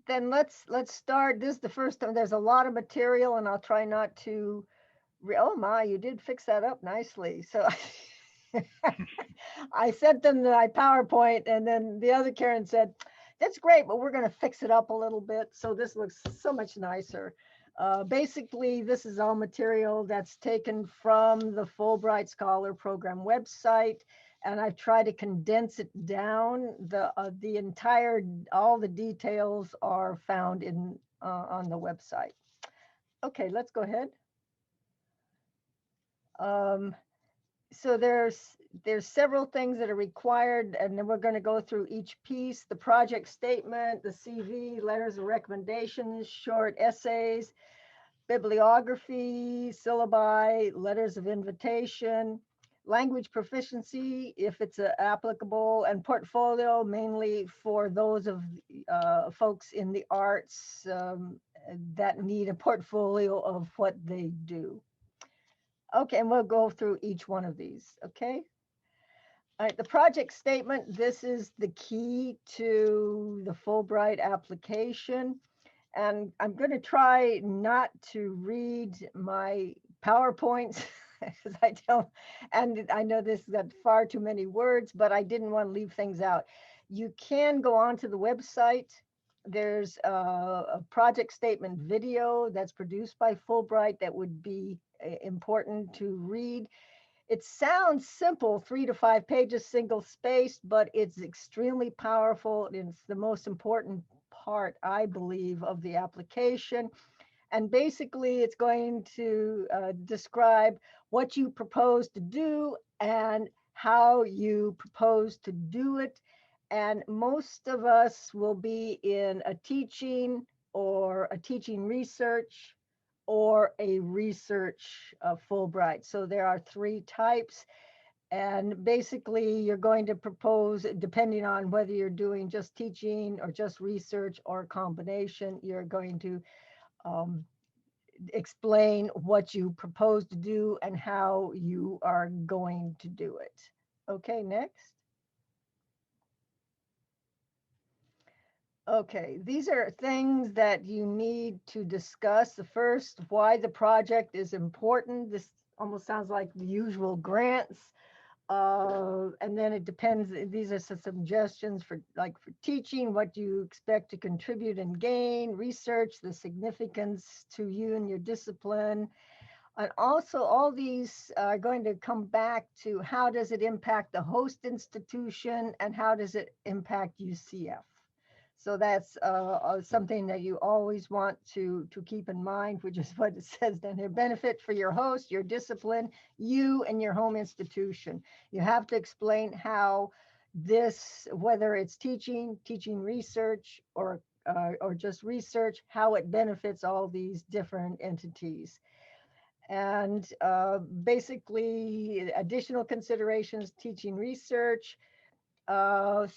Then let's start. This is the first time. There's a lot of material, and I'll try not to. Oh my, you did fix that up nicely. So I sent them my PowerPoint, and then the other Karen said, "That's great, but we're going to fix it up a little bit so this looks so much nicer." Basically, this is all material that's taken from the Fulbright Scholar Program website, and I've tried to condense it down. The entire, all the details are found in on the website. Okay, let's go ahead. So there's several things that are required, and then we're going to go through each piece: the project statement, the CV, letters of recommendations, short essays, bibliography, syllabi, letters of invitation, language proficiency, if it's applicable, and portfolio, mainly for those of folks in the arts that need a portfolio of what they do. Okay, and we'll go through each one of these, okay? All right, the project statement, this is the key to the Fulbright application. And I'm going to try not to read my PowerPoints because I don't, and I know this has got far too many words, but I didn't want to leave things out. You can go onto the website. There's a project statement video that's produced by Fulbright that would be important to read. It sounds simple, 3 to 5 pages, single spaced, but it's extremely powerful. It's the most important part, I believe, of the application. And basically, it's going to describe what you propose to do and how you propose to do it. And most of us will be in a teaching or a teaching research or a research Fulbright. So there are 3 types. And basically, you're going to propose, depending on whether you're doing just teaching or just research or a combination, you're going to explain what you propose to do and how you are going to do it. Okay, next. Okay, these are things that you need to discuss. The first, why the project is important. This almost sounds like the usual grants. And then it depends. These are some suggestions for teaching, what you expect to contribute and gain, research, the significance to you and your discipline. And also all these are going to come back to how does it impact the host institution and how does it impact UCF? So that's something that you always want to keep in mind, which is what it says down here. Benefit for your host, your discipline, you and your home institution. You have to explain how this, whether it's teaching research, or just research, how it benefits all these different entities. And basically, additional considerations, teaching research.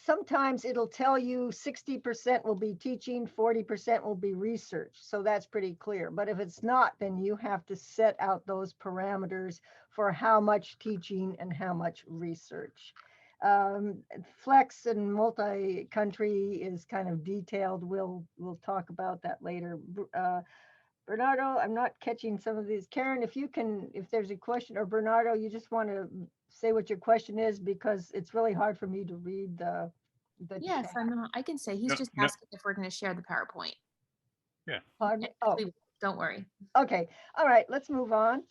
Sometimes it'll tell you 60% will be teaching, 40% will be research. So that's pretty clear. But if it's not, then you have to set out those parameters for how much teaching and how much research. Flex and multi-country is kind of detailed. We'll talk about that later. Bernardo, I'm not catching some of these. Karen, if you can, if there's a question, or Bernardo, you just want to say what your question is, because it's really hard for me to read the Yes, chat. I can say he's just asking if we're going to share the PowerPoint. Yeah. Pardon? Oh, don't worry. Okay. All right. Let's move on.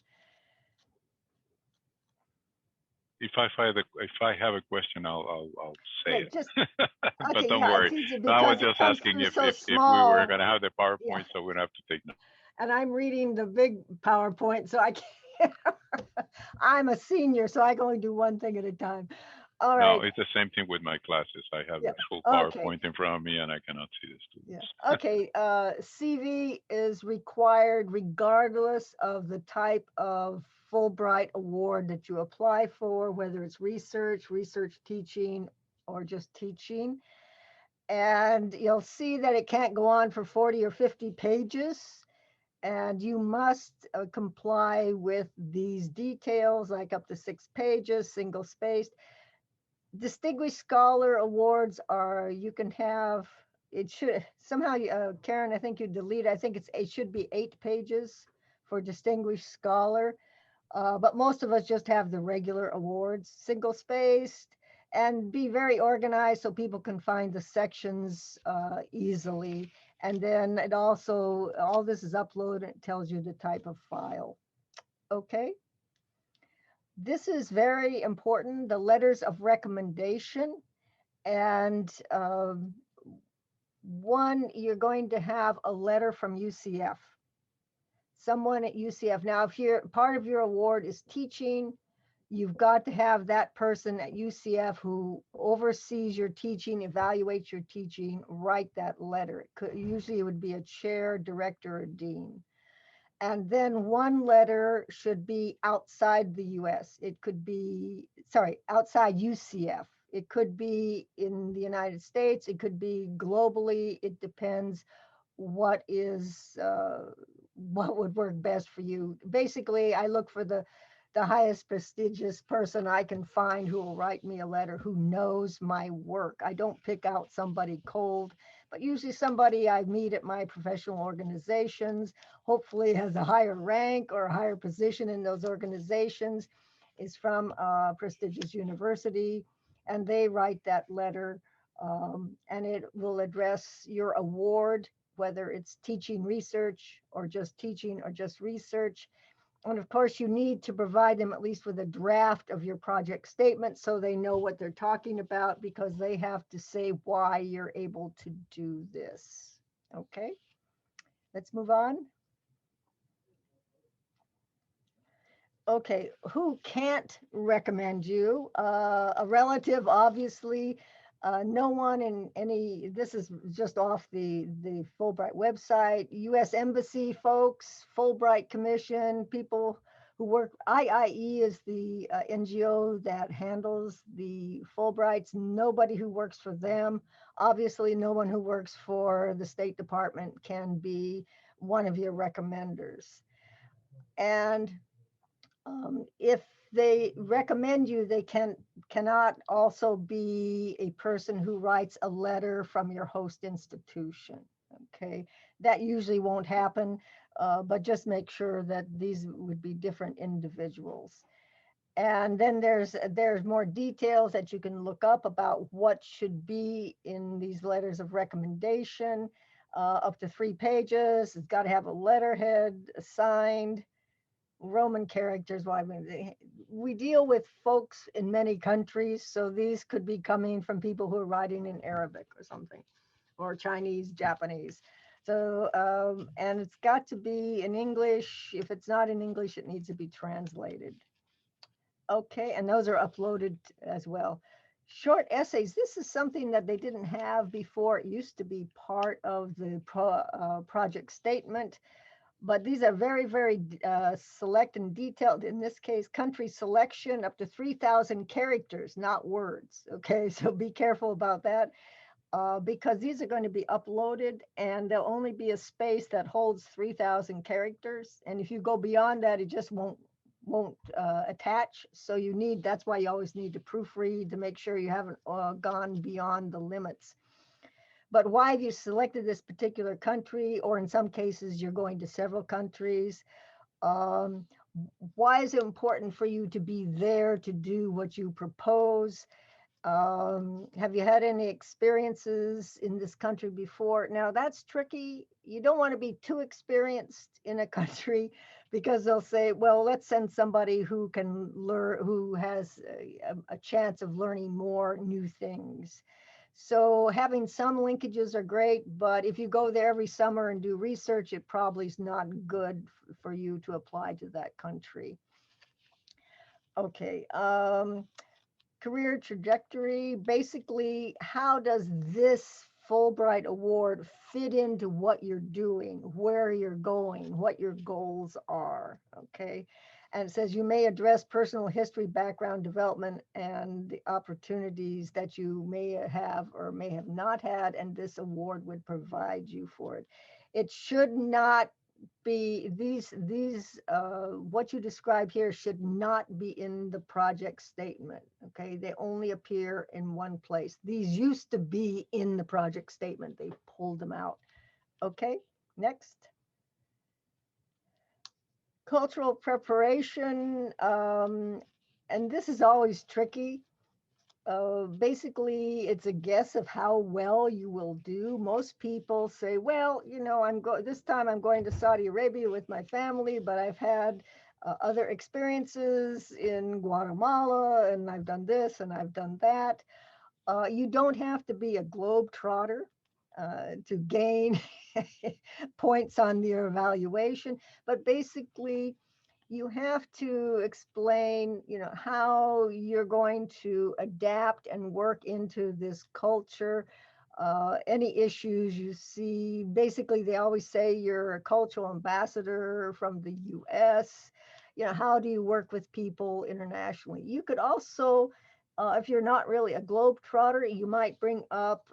If I have a question, I'll say it. But okay, don't yeah, worry. I was just asking if we were going to have the PowerPoint, yeah, so we don't have to take notes. And I'm reading the big PowerPoint, so I can't. I'm a senior, so I can only do one thing at a time. All right. No, it's the same thing with my classes. I have the full PowerPoint in front of me, and I cannot see the students. Yeah. Okay. CV is required regardless of the type of Fulbright award that you apply for, whether it's research teaching, or just teaching. And you'll see that it can't go on for 40 or 50 pages. And you must comply with these details, like up to 6 pages, single spaced. Distinguished Scholar Awards are, you can have it should somehow, Karen, I think you delete, I think it should be 8 pages for distinguished scholar. But most of us just have the regular awards, single spaced, and be very organized so people can find the sections easily. And then it also, all this is uploaded, it tells you the type of file. Okay. This is very important, the letters of recommendation. And one, you're going to have a letter from UCF. Someone at UCF. Now, if you're part of your award is teaching, you've got to have that person at UCF who oversees your teaching, evaluates your teaching, write that letter. Usually it would be a chair, director, or dean. And then one letter should be outside the US. It could be, sorry, outside UCF. It could be in the United States. It could be globally. It depends what is, what would work best for you. Basically, I look for the highest prestigious person I can find who will write me a letter, who knows my work. I don't pick out somebody cold, but usually somebody I meet at my professional organizations, hopefully has a higher rank or a higher position in those organizations, is from a prestigious university, and they write that letter, and it will address your award, whether it's teaching research or just teaching or just research. And of course, you need to provide them at least with a draft of your project statement so they know what they're talking about, because they have to say why you're able to do this. Okay, let's move on. Okay, who can't recommend you? A relative, obviously. No one in any, this is just off the Fulbright website. U.S. Embassy folks, Fulbright Commission, people who work, IIE is the NGO that handles the Fulbrights. Nobody who works for them. Obviously, no one who works for the State Department can be one of your recommenders. And if they recommend you, they cannot also be a person who writes a letter from your host institution. Okay, that usually won't happen, but just make sure that these would be different individuals. And then there's more details that you can look up about what should be in these letters of recommendation, up to 3 pages. It's got to have a letterhead signed, Roman characters. Why we deal with folks in many countries, so these could be coming from people who are writing in Arabic or something, or Chinese, Japanese. So and it's got to be in English. If it's not in English, it needs to be translated. Okay, and those are uploaded as well. Short essays. This is something that they didn't have before. It used to be part of the project statement. But these are very, very select and detailed. In this case, country selection up to 3,000 characters, not words. Okay, so be careful about that, because these are going to be uploaded, and there'll only be a space that holds 3,000 characters. And if you go beyond that, it just won't attach. So you need, that's why you always need to proofread to make sure you haven't gone beyond the limits. But why have you selected this particular country, or in some cases, you're going to several countries? Why is it important for you to be there to do what you propose? Have you had any experiences in this country before? Now, that's tricky. You don't want to be too experienced in a country, because they'll say, well, let's send somebody who can learn, who has a chance of learning more new things. So having some linkages are great, but if you go there every summer and do research, it probably is not good for you to apply to that country. Okay, career trajectory. Basically, how does this Fulbright Award fit into what you're doing, where you're going, what your goals are? Okay. And it says you may address personal history, background development, and the opportunities that you may have or may have not had, and this award would provide you for it. It should not be what you describe here should not be in the project statement. Okay, they only appear in one place. These used to be in the project statement. They pulled them out. Okay, next. Cultural preparation, and this is always tricky. Basically, it's a guess of how well you will do. Most people say, well, this time I'm going to Saudi Arabia with my family, but I've had other experiences in Guatemala, and I've done this and I've done that. You don't have to be a globetrotter to gain points on your evaluation, but basically, you have to explain, how you're going to adapt and work into this culture. Any issues you see, basically, they always say you're a cultural ambassador from the US. How do you work with people internationally? You could also, if you're not really a globetrotter, you might bring up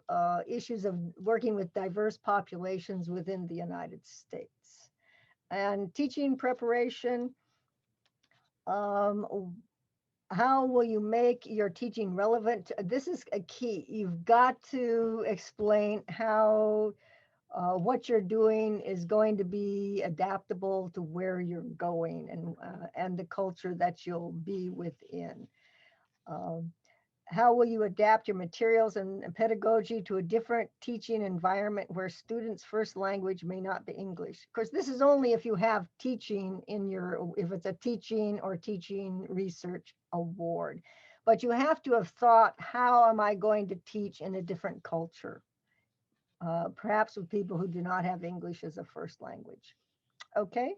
issues of working with diverse populations within the United States. And teaching preparation, how will you make your teaching relevant? This is a key. You've got to explain how what you're doing is going to be adaptable to where you're going and the culture that you'll be within. Um, how will you adapt your materials and pedagogy to a different teaching environment where students' first language may not be English? Of course, this is only if you have teaching if it's a teaching or teaching research award. But you have to have thought, how am I going to teach in a different culture? Perhaps with people who do not have English as a first language. Okay.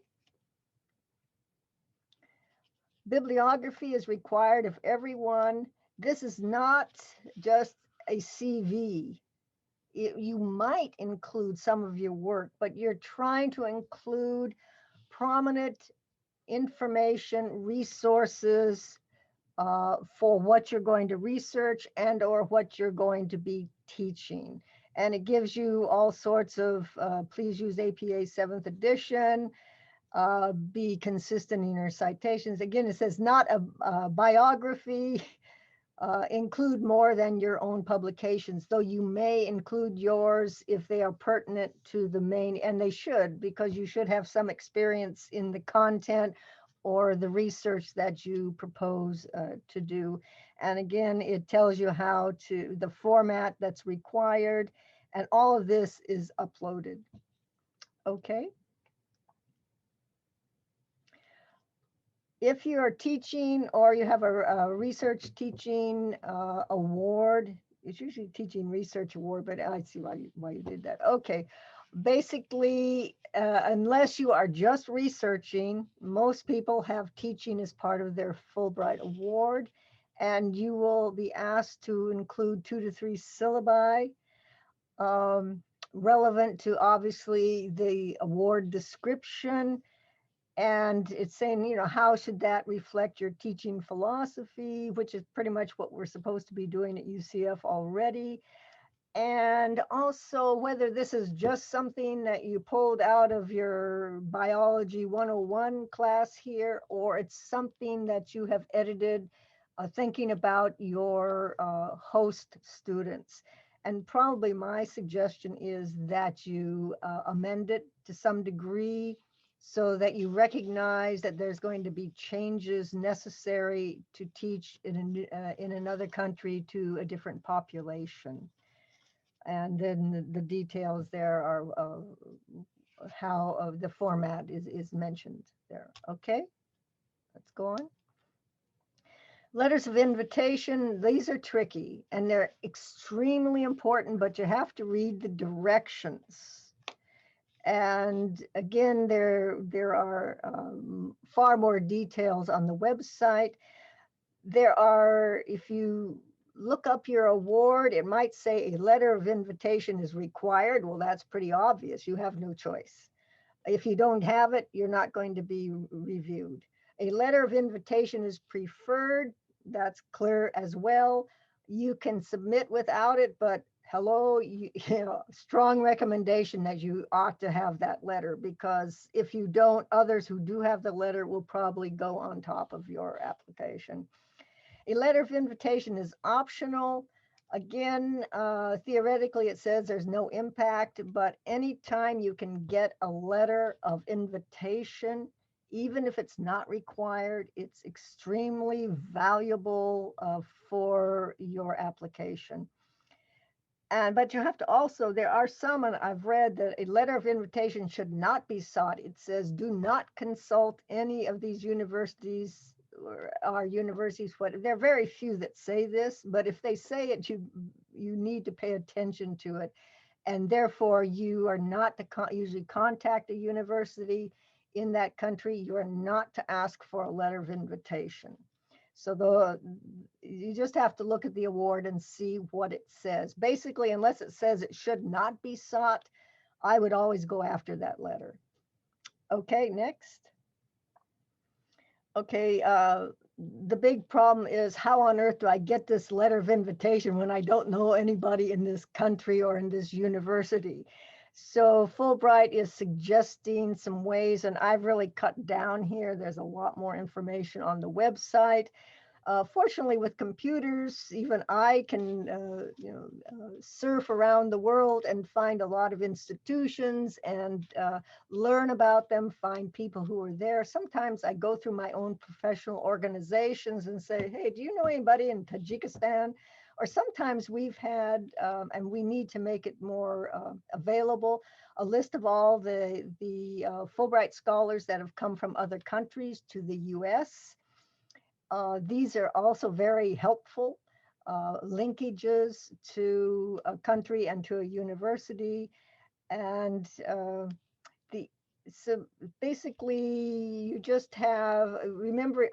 Bibliography is required of everyone. This is not just a CV. You might include some of your work, but you're trying to include prominent information, resources for what you're going to research and or what you're going to be teaching. And it gives you all sorts of, please use APA 7th edition, be consistent in your citations. Again, it says not a biography, include more than your own publications, though you may include yours if they are pertinent to the main, and they should, because you should have some experience in the content or the research that you propose to do. And again, it tells you the format that's required, and all of this is uploaded. Okay. If you're teaching or you have a research teaching award, it's usually teaching research award, but I see why you did that. Okay. Basically, unless you are just researching, most people have teaching as part of their Fulbright award, and you will be asked to include 2 to 3 syllabi relevant to obviously the award description. And it's saying, how should that reflect your teaching philosophy, which is pretty much what we're supposed to be doing at UCF already. And also whether this is just something that you pulled out of your biology 101 class here, or it's something that you have edited thinking about your host students. And probably my suggestion is that you amend it to some degree so that you recognize that there's going to be changes necessary to teach in another country to a different population. And then the details there are how the format is mentioned there. Okay, let's go on. Letters of invitation, these are tricky and they're extremely important, but you have to read the directions. And again, there are far more details on the website. There are, if you look up your award, it might say a letter of invitation is required. Well, that's pretty obvious. You have no choice. If you don't have it, you're not going to be reviewed. A letter of invitation is preferred. That's clear as well. You can submit without it, but hello, you know, strong recommendation that you ought to have that letter, because if you don't, others who do have the letter will probably go on top of your application. A letter of invitation is optional. Again, theoretically, it says there's no impact, but anytime you can get a letter of invitation, even if it's not required, it's extremely valuable for your application. But you have to also, there are some, and I've read that a letter of invitation should not be sought. It says, do not consult any of these universities or universities. What, there are very few that say this, but if they say it, you need to pay attention to it. And therefore, you are not to usually contact a university in that country. You are not to ask for a letter of invitation. So you just have to look at the award and see what it says. Basically, unless it says it should not be sought, I would always go after that letter. Okay, next. Okay, the big problem is, how on earth do I get this letter of invitation when I don't know anybody in this country or in this university? So Fulbright is suggesting some ways, and I've really cut down here. There's a lot more information on the website. Fortunately, with computers, even I can surf around the world and find a lot of institutions and learn about them, find people who are there. Sometimes I go through my own professional organizations and say, hey, do you know anybody in Tajikistan? Or sometimes we've had, and we need to make it more available, a list of all the Fulbright scholars that have come from other countries to the US. These are also very helpful linkages to a country and to a university. And so basically you just have, remember,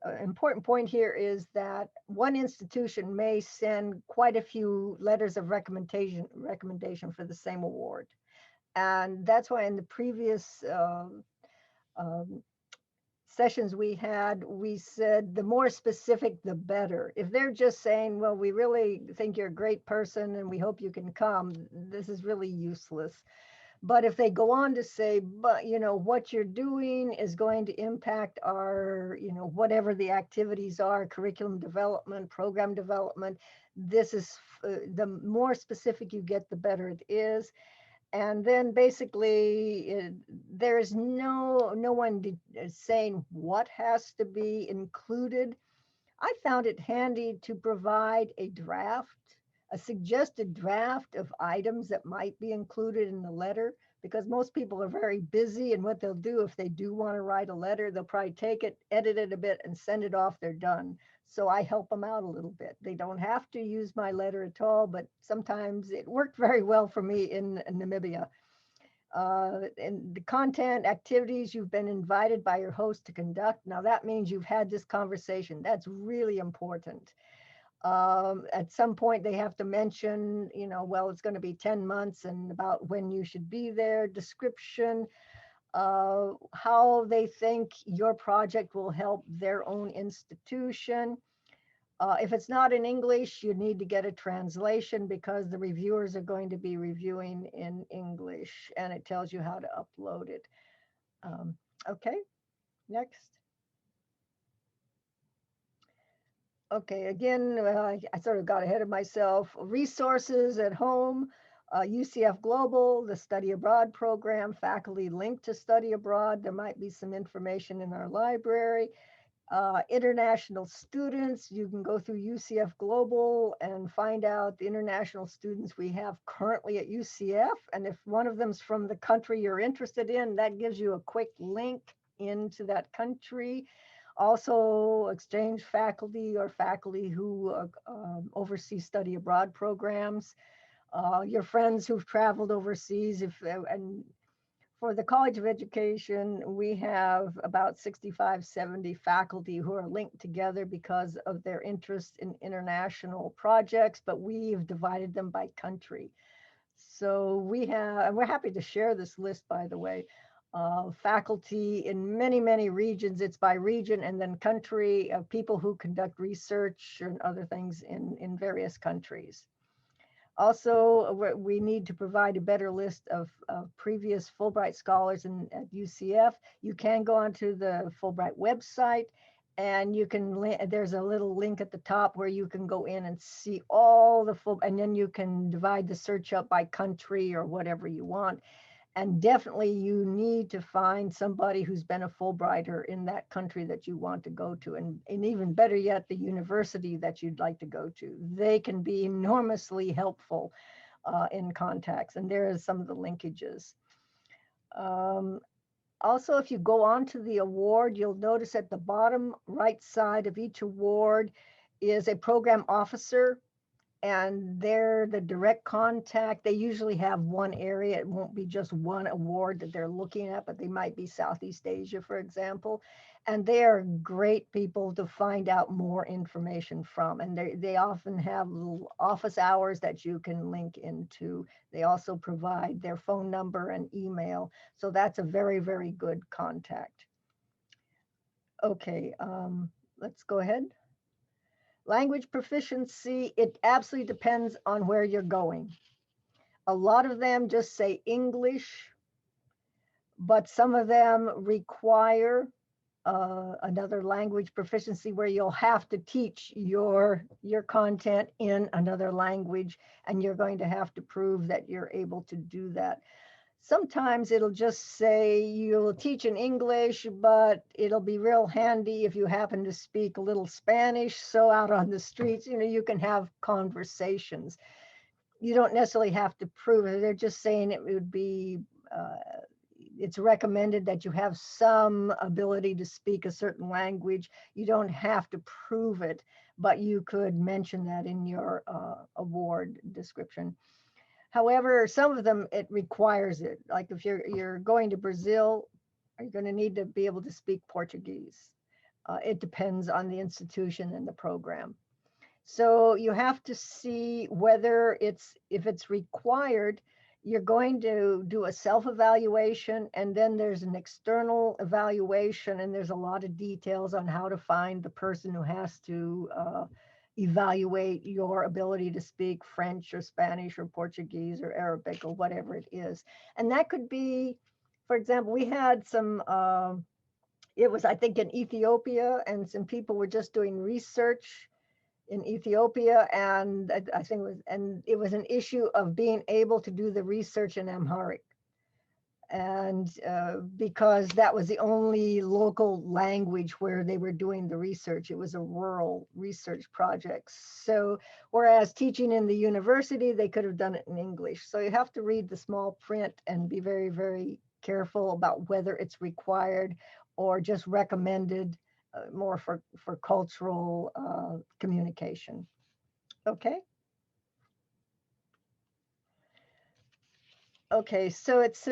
an important point here is that one institution may send quite a few letters of recommendation for the same award. And that's why in the previous sessions we had, we said the more specific, the better. If they're just saying, well, we really think you're a great person and we hope you can come, this is really useless. But if they go on to say, but you know, what you're doing is going to impact our, you know, whatever the activities are, curriculum development, program development, this is the more specific you get, the better it is. And then basically there is no one saying what has to be included. I found it handy to provide a draft, a suggested draft of items that might be included in the letter, because most people are very busy, and what they'll do if they do want to write a letter, they'll probably take it, edit it a bit, and send it off, they're done. So I help them out a little bit. They don't have to use my letter at all, but sometimes it worked very well for me in Namibia. And the content, activities you've been invited by your host to conduct. Now that means you've had this conversation. That's really important. At some point they have to mention, you know, well, it's going to be 10 months and about when you should be there, description, how they think your project will help their own institution. If it's not in English, you need to get a translation, because the reviewers are going to be reviewing in English, and it tells you how to upload it. Okay, next. Okay, again, I sort of got ahead of myself. Resources at home, UCF Global, the Study Abroad program, faculty linked to study abroad. There might be some information in our library. International students, you can go through UCF Global and find out the international students we have currently at UCF. And if one of them's from the country you're interested in, that gives you a quick link into that country. Also, exchange faculty or faculty who oversee study abroad programs. Your friends who've traveled overseas, and for the College of Education, we have about 65, 70 faculty who are linked together because of their interest in international projects, but we've divided them by country. So we have, and we're happy to share this list, by the way, faculty in many, many regions. It's by region and then country, people who conduct research and other things in various countries. Also, we need to provide a better list of previous Fulbright scholars at UCF. You can go onto the Fulbright website, and you can, there's a little link at the top where you can go in and see all the and then you can divide the search up by country or whatever you want. And definitely you need to find somebody who's been a Fulbrighter in that country that you want to go to. And even better yet, the university that you'd like to go to. They can be enormously helpful in contacts. And there is some of the linkages. Also, if you go on to the award, you'll notice at the bottom right side of each award is a program officer. And they're the direct contact. They usually have one area. It won't be just one award that they're looking at, but they might be Southeast Asia, for example. And they are great people to find out more information from. And they often have little office hours that you can link into. They also provide their phone number and email. So that's a very, very good contact. Okay, let's go ahead. Language proficiency, it absolutely depends on where you're going. A lot of them just say English, but some of them require another language proficiency where you'll have to teach your content in another language, and you're going to have to prove that you're able to do that. Sometimes it'll just say you'll teach in English, but it'll be real handy if you happen to speak a little Spanish. So out on the streets, you can have conversations. You don't necessarily have to prove it. They're just saying it would be, it's recommended that you have some ability to speak a certain language. You don't have to prove it, but you could mention that in your award description. However, some of them, it requires it. Like if you're going to Brazil, are you going to need to be able to speak Portuguese? It depends on the institution and the program. So you have to see whether if it's required, you're going to do a self-evaluation, and then there's an external evaluation, and there's a lot of details on how to find the person who has to evaluate your ability to speak French or Spanish or Portuguese or Arabic or whatever it is. And that could be, for example, we had some, it was, I think, in Ethiopia, and some people were just doing research in Ethiopia, and I think it was an issue of being able to do the research in Amharic. And because that was the only local language where they were doing the research. It was a rural research project. So whereas teaching in the university, they could have done it in English. So you have to read the small print and be very, very careful about whether it's required or just recommended more for cultural communication. Okay. Okay, so it's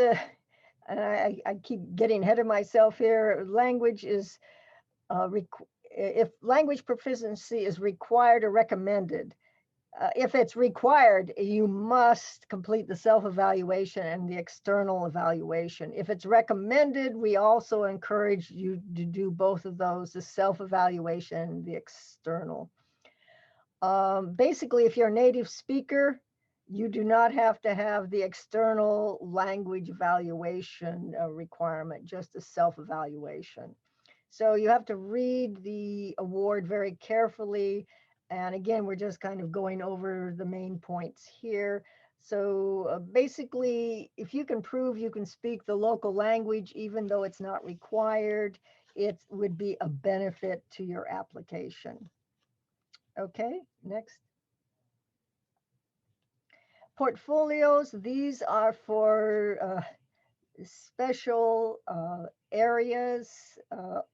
and I keep getting ahead of myself here. Language is, if language proficiency is required or recommended, if it's required, you must complete the self-evaluation and the external evaluation. If it's recommended, we also encourage you to do both of those, the self-evaluation and the external. Basically, if you're a native speaker, you do not have to have the external language evaluation requirement, just a self-evaluation. So you have to read the award very carefully. And again, we're just kind of going over the main points here. So basically, if you can prove you can speak the local language, even though it's not required, it would be a benefit to your application. Okay, next. Portfolios, these are for special areas,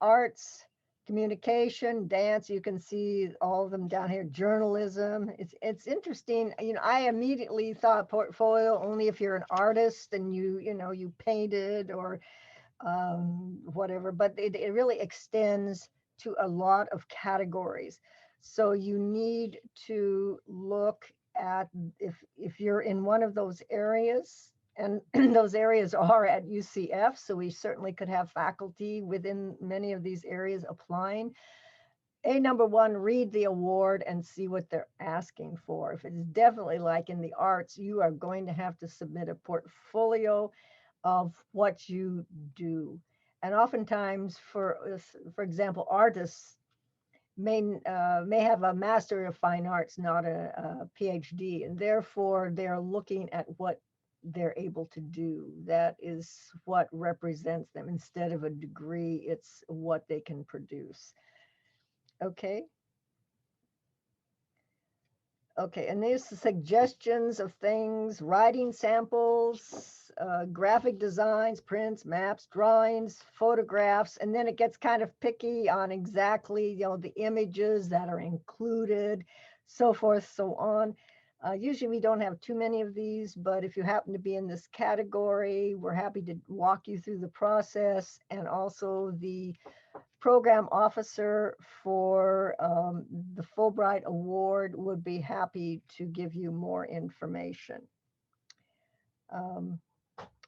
arts, communication, dance. You can see all of them down here. Journalism. It's interesting. I immediately thought portfolio only if you're an artist and you painted or whatever, but it really extends to a lot of categories. So you need to look at if you're in one of those areas, and those areas are at UCF, so we certainly could have faculty within many of these areas applying. number one, read the award and see what they're asking for. If it's definitely like in the arts, you are going to have to submit a portfolio of what you do. And oftentimes, for example, artists may have a Master of Fine Arts, not a PhD, and therefore they're looking at what they're able to do. That is what represents them. Instead of a degree, it's what they can produce. Okay. Okay, and there's the suggestions of things, writing samples, graphic designs, prints, maps, drawings, photographs, and then it gets kind of picky on exactly, the images that are included, so forth, so on. Usually we don't have too many of these, but if you happen to be in this category, we're happy to walk you through the process, and also the program officer for the Fulbright Award would be happy to give you more information.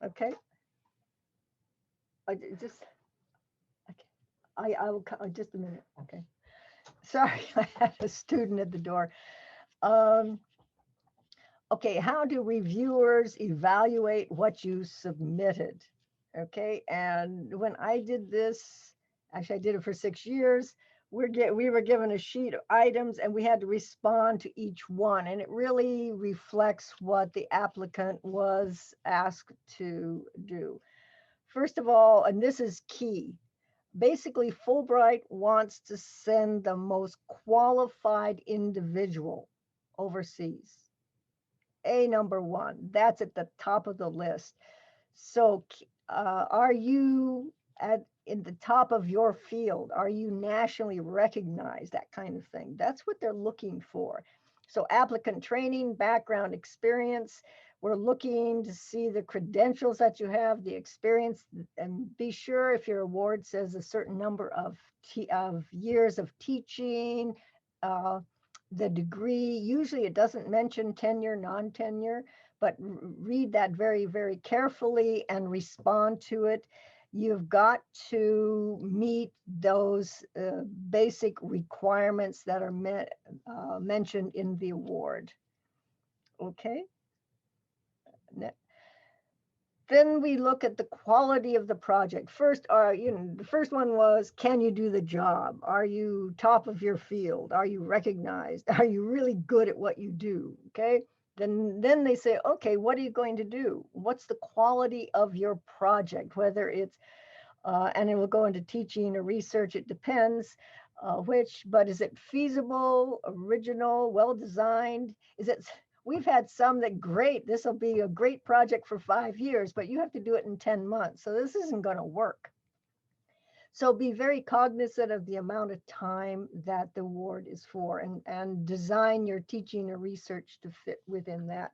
Okay. I will just a minute. Okay. Sorry, I had a student at the door. Okay, how do reviewers evaluate what you submitted? Okay, and when I did this, actually I did it for 6 years, we were given a sheet of items and we had to respond to each one, and it really reflects what the applicant was asked to do. First of all, and this is key, basically Fulbright wants to send the most qualified individual overseas. Number one, that's at the top of the list. So are you in the top of your field? Are you nationally recognized? That kind of thing. That's what they're looking for. So applicant training, background, experience. We're looking to see the credentials that you have, the experience, and be sure if your award says a certain number of years of teaching, the degree. Usually it doesn't mention tenure, non-tenure, but read that very, very carefully and respond to it. You've got to meet those basic requirements that are mentioned in the award. Okay. Then we look at the quality of the project. First, the first one was, can you do the job? Are you top of your field? Are you recognized? Are you really good at what you do? Okay. Then they say, okay, what are you going to do? What's the quality of your project? Whether it's, and it will go into teaching or research, it depends but is it feasible, original, well-designed? We've had some that great, this will be a great project for 5 years, but you have to do it in 10 months. So this isn't going to work. So be very cognizant of the amount of time that the award is for, and design your teaching or research to fit within that.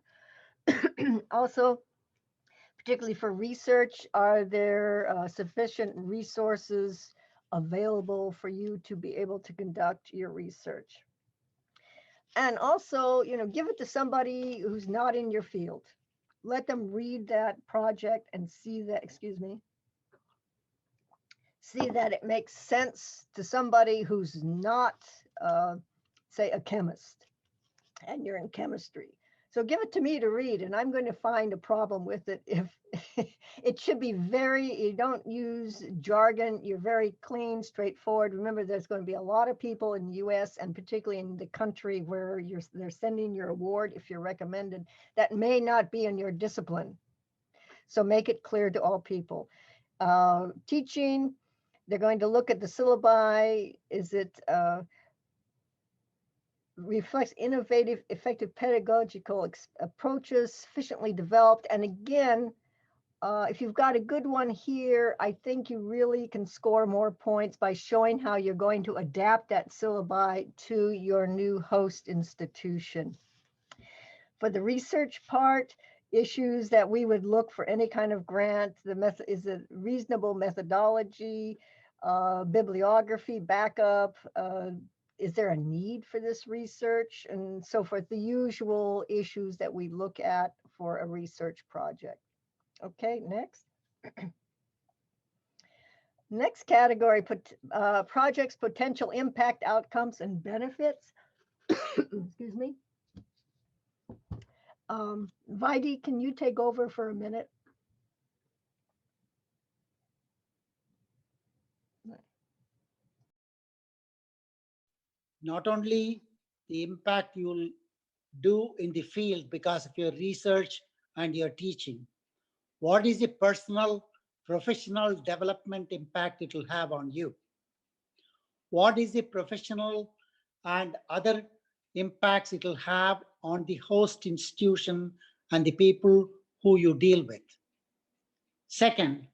Also, particularly for research, are there sufficient resources available for you to be able to conduct your research? And also, give it to somebody who's not in your field. Let them read that project and see that, see that it makes sense to somebody who's not, say, a chemist, and you're in chemistry. So give it to me to read, and I'm going to find a problem with it. If it should be you don't use jargon, you're very clean, straightforward. Remember, there's going to be a lot of people in the US, and particularly in the country where they're sending your award, if you're recommended, that may not be in your discipline. So make it clear to all people. Teaching, they're going to look at the syllabi. Is it reflects innovative, effective pedagogical approaches, sufficiently developed? And again, if you've got a good one here, I think you really can score more points by showing how you're going to adapt that syllabi to your new host institution. For the research part, issues that we would look for any kind of grant, is a reasonable methodology, bibliography, backup, is there a need for this research, and so forth, the usual issues that we look at for a research project. Okay, next. Next category, projects, potential impact, outcomes, and benefits. Excuse me. Vaidi, can you take over for a minute? Not only the impact you'll do in the field because of your research and your teaching, what is the personal, professional development impact it will have on you? What is the professional and other impacts it will have on the host institution and the people who you deal with? Second,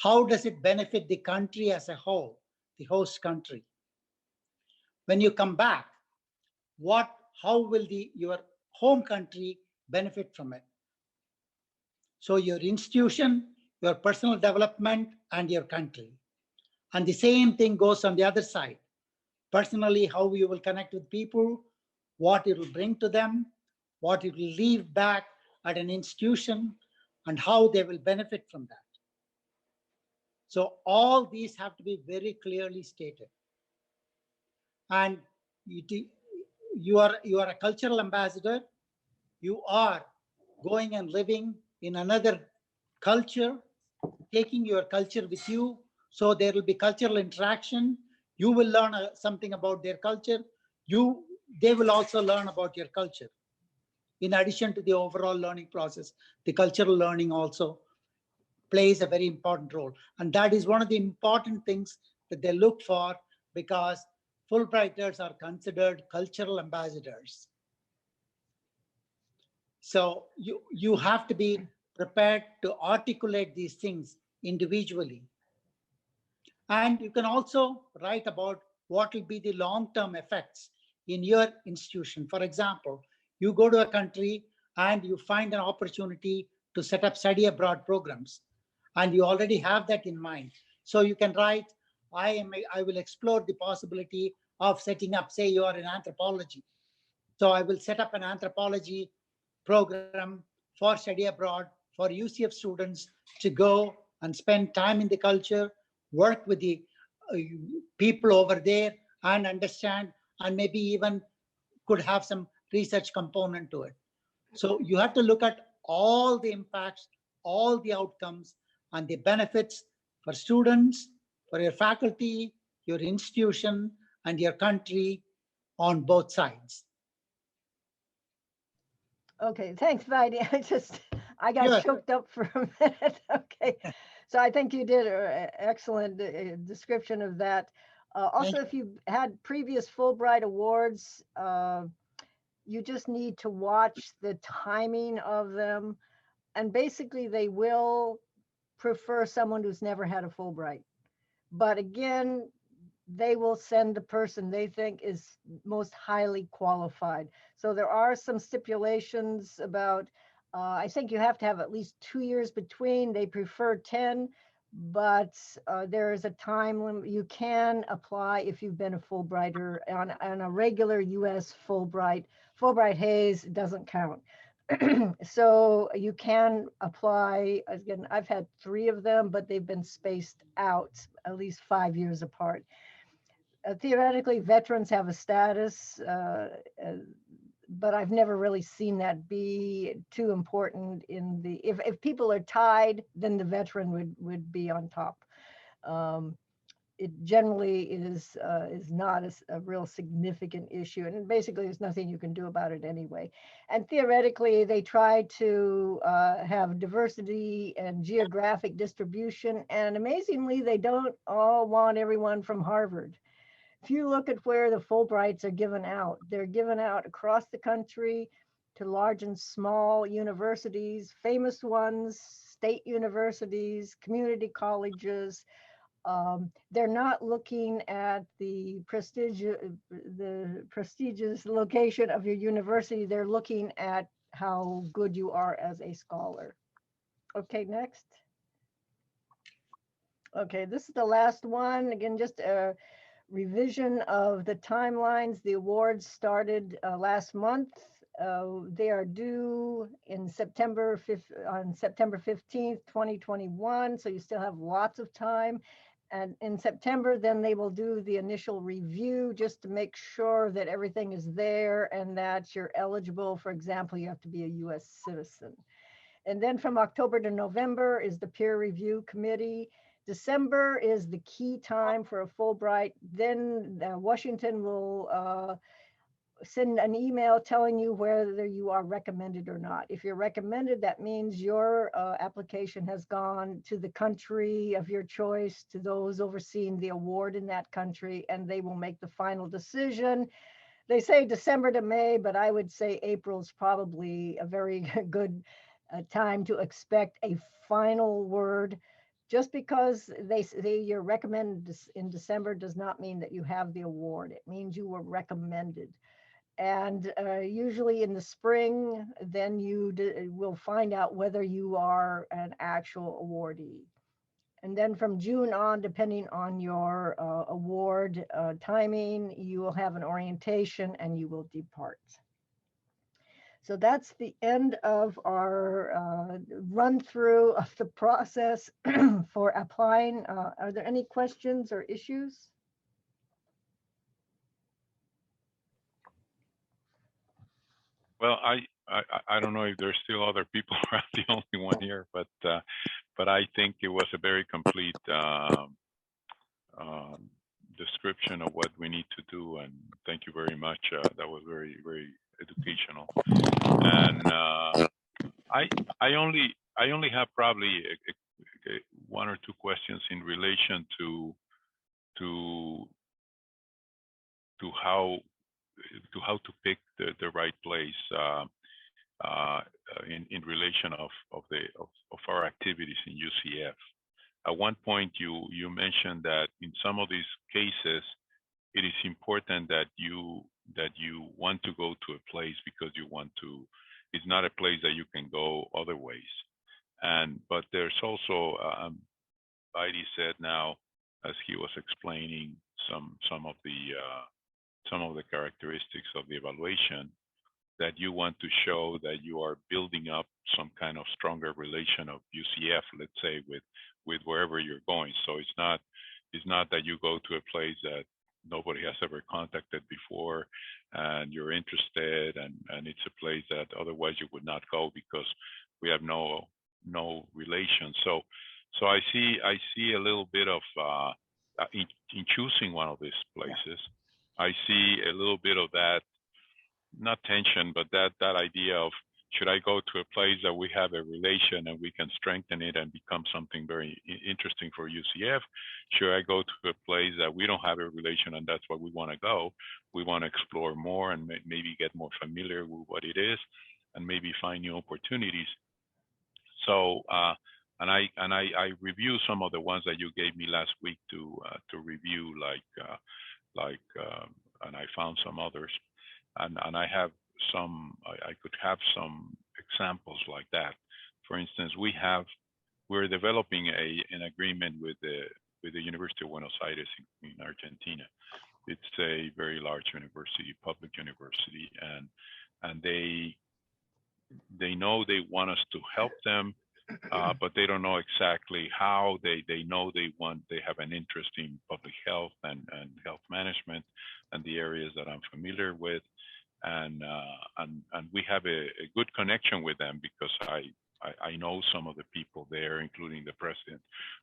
how does it benefit the country as a whole, the host country? When you come back, how will your home country benefit from it? So your institution, your personal development, and your country. And the same thing goes on the other side. Personally, how you will connect with people, what it will bring to them, what it will leave back at an institution, and how they will benefit from that. So all these have to be very clearly stated. And you are a cultural ambassador. You are going and living in another culture, taking your culture with you. So there will be cultural interaction. You will learn something about their culture. They will also learn about your culture. In addition to the overall learning process, the cultural learning also plays a very important role. And that is one of the important things that they look for, because Fulbrighters are considered cultural ambassadors. So you have to be prepared to articulate these things individually. And you can also write about what will be the long-term effects in your institution. For example, you go to a country and you find an opportunity to set up study abroad programs, and you already have that in mind. So you can write, I will explore the possibility of setting up, say you are in anthropology. So I will set up an anthropology program for study abroad for UCF students to go and spend time in the culture, work with the people over there and understand, and maybe even could have some research component to it. So you have to look at all the impacts, all the outcomes, and the benefits for students, for your faculty, your institution, and your country on both sides. Okay, thanks, Vaidi. I got choked up for a minute. Okay, so I think you did an excellent description of that. Also, if you had previous Fulbright awards, you just need to watch the timing of them. And basically, they will prefer someone who's never had a Fulbright. But again, they will send the person they think is most highly qualified. So there are some stipulations about, I think you have to have at least 2 years between. They prefer 10, but there is a time limit. You can apply if you've been a Fulbrighter on a regular US Fulbright. Fulbright Hayes doesn't count. So you can apply. Again, I've had 3 of them, but they've been spaced out at least 5 years apart. Theoretically, veterans have a status, but I've never really seen that be too important in the, if people are tied, then the veteran would be on top. It generally is not a real significant issue, and basically there's nothing you can do about it anyway. And theoretically, they try to have diversity and geographic distribution, and amazingly, they don't all want everyone from Harvard. If you look at where the Fulbrights are given out, they're given out across the country to large and small universities, famous ones, state universities, community colleges. They're not looking at the prestigious location of your university. They're looking at how good you are as a scholar. Okay, next. Okay, this is the last one. Again, just a revision of the timelines. The awards started last month. They are due in on September 15th, 2021. So you still have lots of time. And in September, then they will do the initial review just to make sure that everything is there and that you're eligible. For example, you have to be a US citizen. And then from October to November is the peer review committee. December is the key time for a Fulbright. Then Washington will send an email telling you whether you are recommended or not. If you're recommended, that means your application has gone to the country of your choice, to those overseeing the award in that country, and they will make the final decision. They say December to May, but I would say April's probably a very good time to expect a final word. Just because they say you're recommended in December does not mean that you have the award. It means you were recommended. And usually in the spring, then you will find out whether you are an actual awardee. And then from June on, depending on your award timing, you will have an orientation and you will depart. So that's the end of our run through of the process for applying. Are there any questions or issues? Well, I don't know if there's still other people or I'm the only one here, but I think it was a very complete description of what we need to do, and thank you very much. That was very, very educational. And I only have probably one or two questions in relation to how to pick the right place in relation of our activities in UCF. At one point, you mentioned that in some of these cases, it is important that you want to go to a place because you want to. It's not a place that you can go other ways. But there's also, Heidi said now, as he was explaining some of the characteristics of the evaluation, that you want to show that you are building up some kind of stronger relation of UCF, let's say, with wherever you're going. So it's not that you go to a place that nobody has ever contacted before and you're interested, and it's a place that otherwise you would not go because we have no relation. So I see a little bit of in choosing one of these places, I see a little bit of that, not tension, but that idea of, should I go to a place that we have a relation and we can strengthen it and become something very interesting for UCF? Should I go to a place that we don't have a relation and that's where we want to go? We want to explore more and maybe get more familiar with what it is and maybe find new opportunities. So, and I review some of the ones that you gave me last week to review, and I found some others, and I have some. I could have some examples like that. For instance, we're developing an agreement with the University of Buenos Aires in Argentina. It's a very large university, public university, and they know they want us to help them, but they don't know exactly how. They know they have an interest in public health and health management and the areas that I'm familiar with, and we have a good connection with them because I know some of the people there, including the president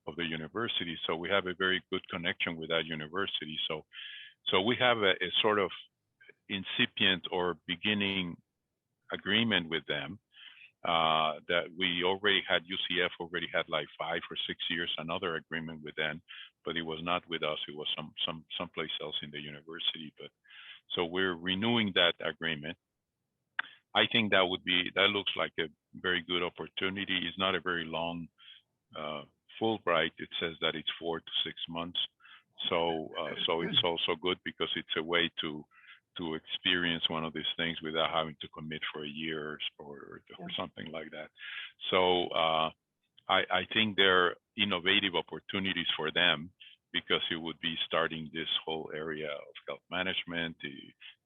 of the university. So we have a very good connection with that university. So we have a sort of incipient or beginning agreement with them that we already had. UCF already had like 5 or 6 years another agreement with them, but it was not with us. It was someplace else in the university. But so we're renewing that agreement. I think that looks like a very good opportunity. It's not a very long Fulbright. It says that it's 4 to 6 months. So it's also good because it's a way to experience one of these things without having to commit for a year or something like that. So I think there are innovative opportunities for them because it would be starting this whole area of health management.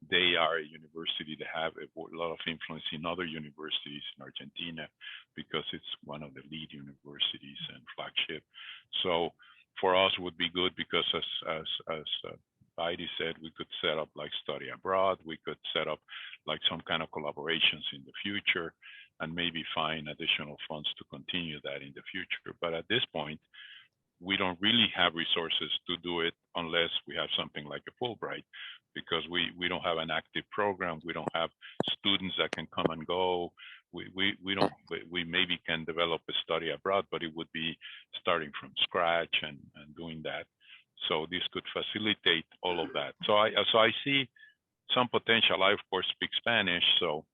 They are a university that have a lot of influence in other universities in Argentina because it's one of the lead universities and flagship. So for us would be good because as Heidi said, we could set up like study abroad. We could set up like some kind of collaborations in the future and maybe find additional funds to continue that in the future. But at this point, we don't really have resources to do it unless we have something like a Fulbright, because we don't have an active program. We don't have students that can come and go. We maybe can develop a study abroad, but it would be starting from scratch and doing that. So this could facilitate all of that. So I see some potential. I of course speak Spanish, so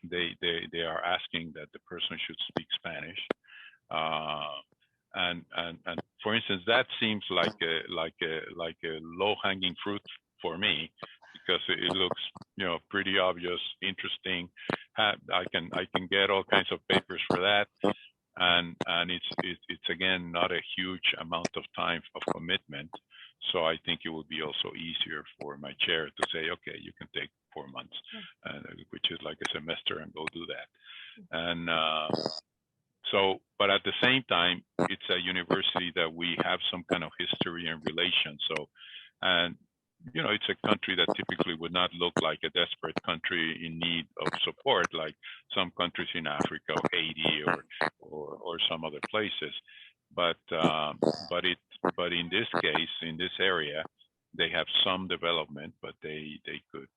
they are asking that the person should speak Spanish. And for instance, that seems like a low-hanging fruit for me, because it looks, you know, pretty obvious, interesting. I can get all kinds of papers for that, and it's again not a huge amount of time of commitment. So I think it would be also easier for my chair to say, okay, you can take 4 months, which is like a semester, and go do that. And so, but at the same time, it's a university that we have some kind of history and relation. So, and you know, it's a country that typically would not look like a desperate country in need of support, like some countries in Africa, or Haiti, or some other places. But in this case, in this area, they have some development, but they could,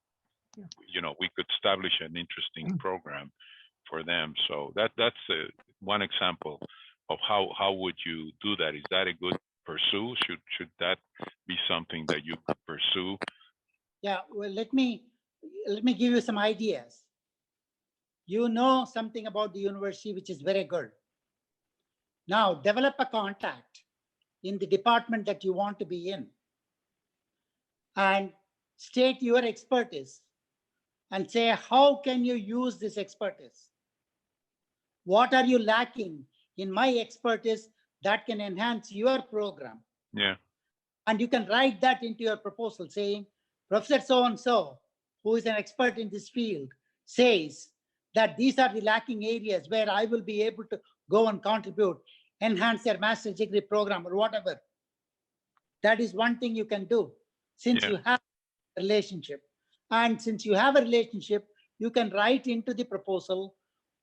you know, we could establish an interesting program for them. So that's one example of how would you do that. Is that a good pursue? Should that be something that you could pursue? Yeah, well, let me give you some ideas. You know something about the university, which is very good. Now develop a contact in the department that you want to be in, and state your expertise and say, how can you use this expertise? What are you lacking in my expertise that can enhance your program? Yeah. And you can write that into your proposal, saying, Professor so-and-so, who is an expert in this field, says that these are the lacking areas where I will be able to go and contribute, enhance their master's degree program or whatever. That is one thing you can do, since you have a relationship. And since you have a relationship, you can write into the proposal,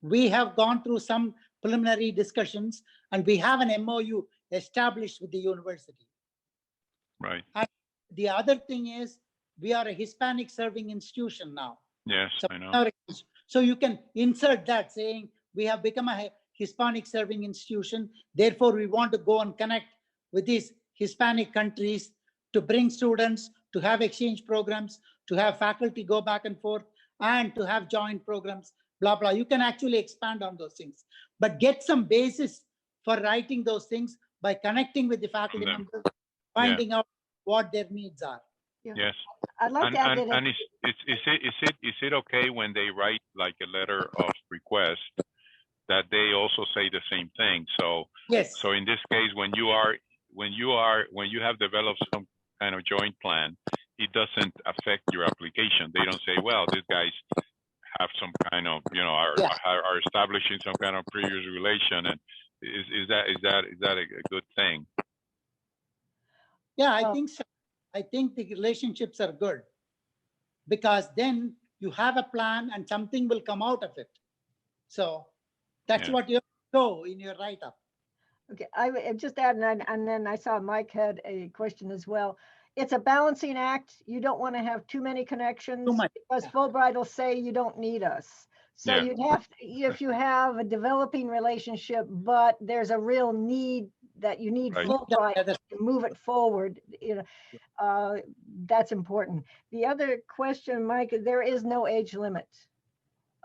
we have gone through some preliminary discussions and we have an MOU established with the university. Right. And the other thing is, we are a Hispanic serving institution now. Yes, So, I know. So you can insert that, saying we have become a Hispanic serving institution. Therefore, we want to go and connect with these Hispanic countries to bring students, to have exchange programs, to have faculty go back and forth, and to have joint programs, blah, blah. You can actually expand on those things, but get some basis for writing those things by connecting with the faculty members, finding out what their needs are. Yes. I'd like to add that. And is it okay when they write like a letter of request that they also say the same thing? So yes. So in this case, when you have developed some kind of joint plan, it doesn't affect your application. They don't say, well, these guys have some kind of, you know, are establishing some kind of previous relation, and is that a good thing? Yeah, I think so. I think the relationships are good, because then you have a plan and something will come out of it. So that's what you show in your write-up. Okay, I just add, and then I saw Mike had a question as well. It's a balancing act. You don't want to have too many connections, because Fulbright will say you don't need us. So you'd have, if you have a developing relationship, but there's a real need that you need Fulbright to move it forward, you know, that's important. The other question, Mike, there is no age limit.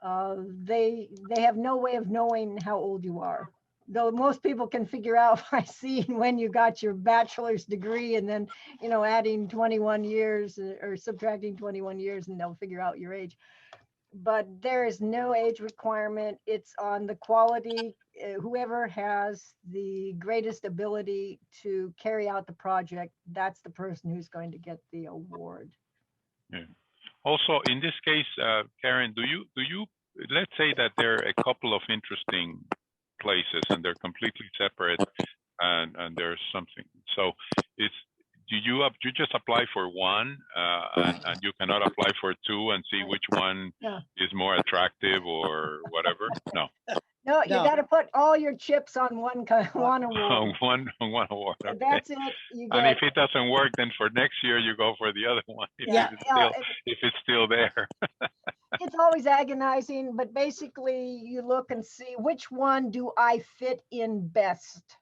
They have no way of knowing how old you are. Though most people can figure out by seeing when you got your bachelor's degree, and then, you know, adding 21 years or subtracting 21 years, and they'll figure out your age. But there is no age requirement. It's on the quality. Whoever has the greatest ability to carry out the project, that's the person who's going to get the award. Yeah. Also, in this case, Karen, do you let's say that there are a couple of interesting places and they're completely separate and there's something. So it's, you just apply for one, and you cannot apply for two and see which one Yeah. is more attractive or whatever? No. No, you No. got to put all your chips on one one award. One award. Okay. That's it. You And get, if it doesn't work, then for next year you go for the other one. Yeah. If it's still there. it's always agonizing, but basically you look and see which one do I fit in best,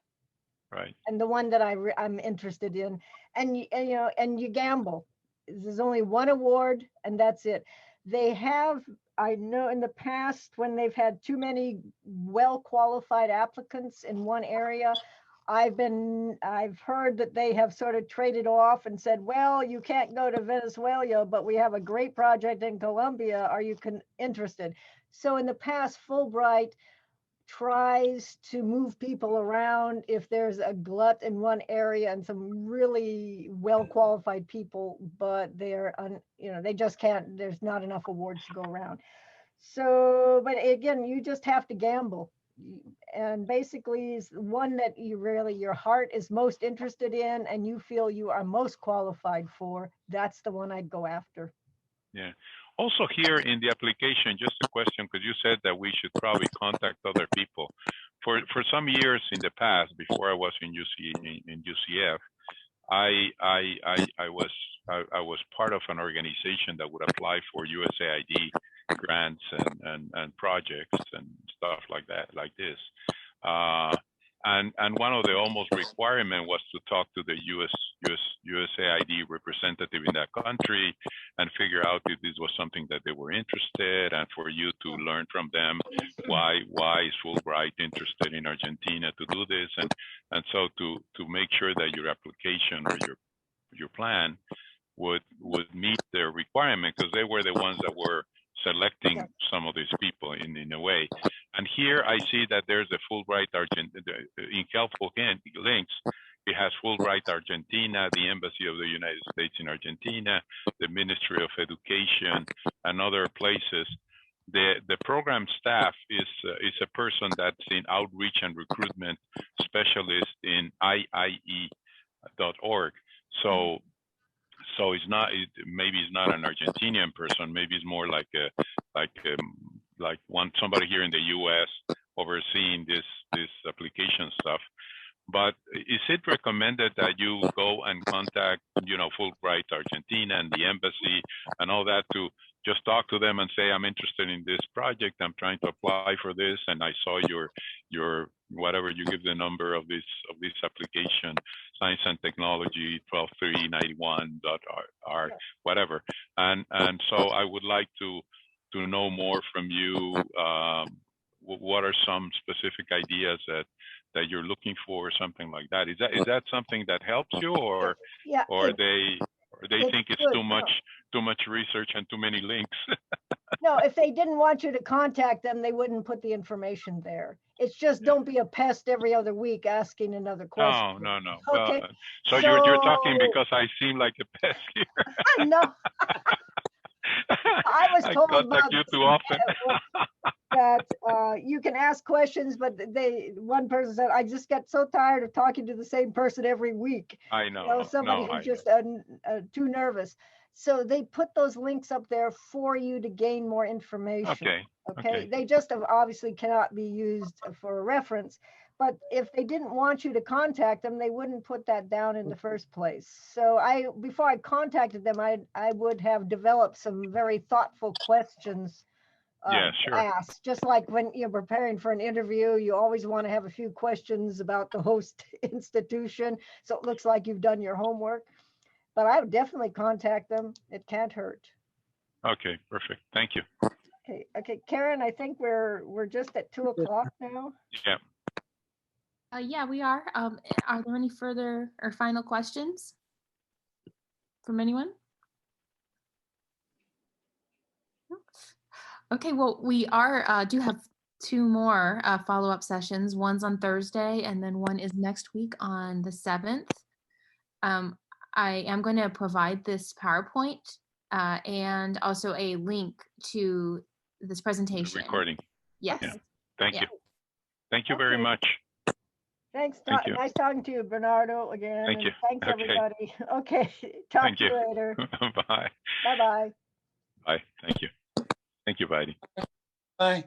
Right. and the one that I'm interested in, and you know, and you gamble. There's only one award, and that's it. They have, I know in the past when they've had too many well-qualified applicants in one area, I've heard that they have sort of traded off and said, well, you can't go to Venezuela, but we have a great project in Colombia. Are you interested? So in the past, Fulbright tries to move people around if there's a glut in one area and some really well-qualified people, but they're, you know, they just can't, there's not enough awards to go around. So, but again, you just have to gamble. And basically is one that you really, your heart is most interested in and you feel you are most qualified for, that's the one I'd go after. Yeah. Also here in the application, just a question, because you said that we should probably contact other people. For some years in the past, before I was in UCF, I was part of an organization that would apply for USAID grants and projects and stuff like that, like this. And one of the almost requirement was to talk to the USAID representative in that country and figure out if this was something that they were interested, and for you to learn from them why is Fulbright interested in Argentina to do this, and so to make sure that your application or your plan would meet their requirement, because they were the ones that were selecting some of these people in a way. And here I see that there's a Fulbright in helpful links. It has Fulbright Argentina, the Embassy of the United States in Argentina, the Ministry of Education, and other places. The program staff is a person that's in outreach and recruitment specialist in IIE.org. So it's not, maybe it's not an Argentinian person. Maybe it's more like somebody here in the U.S. overseeing this application stuff. But is it recommended that you go and contact, you know, Fulbright Argentina and the embassy and all that, to just talk to them and say, I'm interested in this project, I'm trying to apply for this, and I saw your whatever, you give the number of this application, Science and Technology 12391.r whatever, and so I would like to know more from you. What are some specific ideas that you're looking for, or something like that? Is that something that helps you, or Yeah, they think it's good. too much research and too many links? No, if they didn't want you to contact them, they wouldn't put the information there. It's just don't be a pest every other week asking another question. No. Okay. Well, so you're talking because I seem like a pest here. No. I was told contact you too often. that you can ask questions, but one person said, I just get so tired of talking to the same person every week. I know. You know, somebody who's just too nervous. So they put those links up there for you to gain more information. Okay. They just obviously cannot be used for a reference. But if they didn't want you to contact them, they wouldn't put that down in the first place. So before I contacted them, I would have developed some very thoughtful questions to ask. Just like when you're preparing for an interview, you always want to have a few questions about the host institution, so it looks like you've done your homework. But I would definitely contact them. It can't hurt. Okay, perfect. Thank you. Okay, Karen, I think we're just at 2 o'clock now. Yeah. Yeah, we are. Are there any further or final questions from anyone? Okay, well, we do have 2 more follow-up sessions. One's on Thursday, and then one is next week on the 7th. I am going to provide this PowerPoint and also a link to this presentation. The recording. Yes. Yeah. Thank you. Thank you very much. Thanks. Thank you. Nice talking to you, Bernardo, again. Thank and you. Thanks, Okay. everybody. Okay. Talk Thank to you you. later. Bye. Bye-bye. Bye. Thank you. Thank you, Heidi. Bye.